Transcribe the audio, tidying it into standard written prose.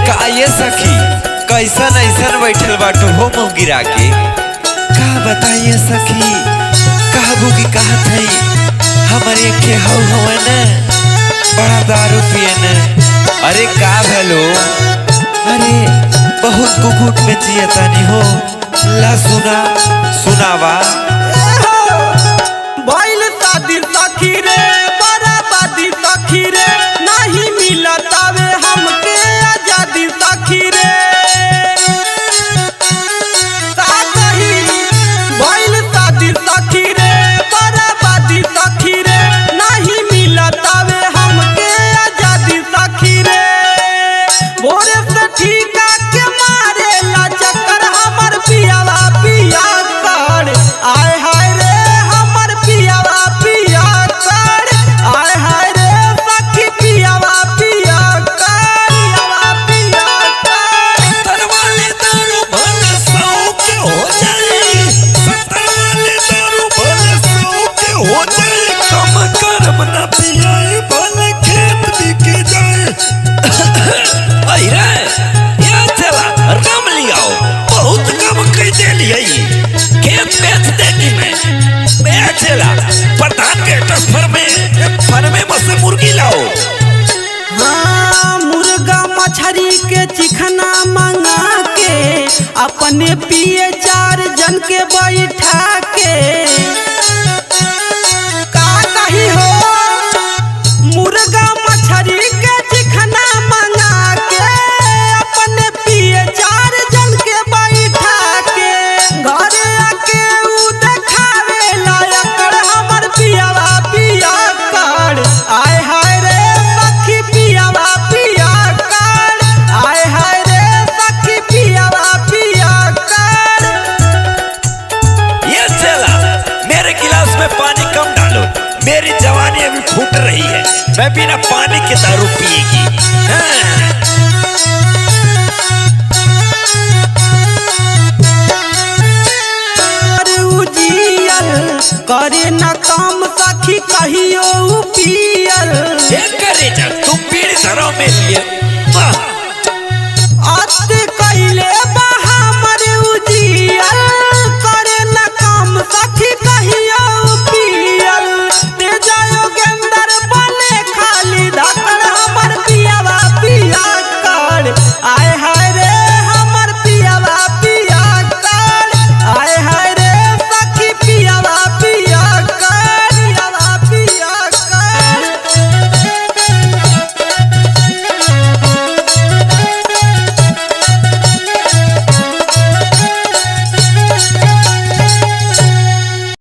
का ये सखी कैसन ऐसन बैठल बाटू हो मुँह गिरा के। का बताइए सखी कहबू की कहत है हमारे के हव न बड़ा दारू पिए न। अरे का भलो अरे बहुत कुकुट में जियतानी हो ला सुना सुनावा। भइल शादी सखी रे बराबादी सखी रे नहीं मिलतावे हमके आजादी सखी रे। भइल शादी सखी रे बराबादी सखी रे नहीं मिलतावे हमके आजादी सखी रे। भोरे से ठीका के मारे ला चक्कर हमर पियावा पिया कर आय हाय रे हमर पियावा पिया कर आय हाय रे सखी पियावा पिया कर पियावा पिया कर। सत्तर वाले दारू भले 100 के हो जाए, 70 वाले दारू भले 100 के हो जाए, कम करब ना पियाए भले खेत बिक जाए। अरे यहाँ चला रम लियाओ बहुत कम कह दे लिये खेत बेच देगी मैं चला प्रधान के ट्रांसफर में फर्मे में से मुर्गी लाओ। हाँ मुर्गा मछरी के चिकना मंगा के अपने पिए 4 जन के बैठा के का कही हो। मुर्गा मछरी के चिकना मंगा के अपने पिए 4 जन के बैठा के घर आके उ देखावे लायक हमर पियावा पिया कर आय हाय रे सखी पियावा पिया कर आय हाय रे सखी पियावा पिया कर। ये चला मेरे गिलास में पानी कम डालो मेरी जवानी अभी फूट रही है मैं बिना पानी के दारू पिएगी।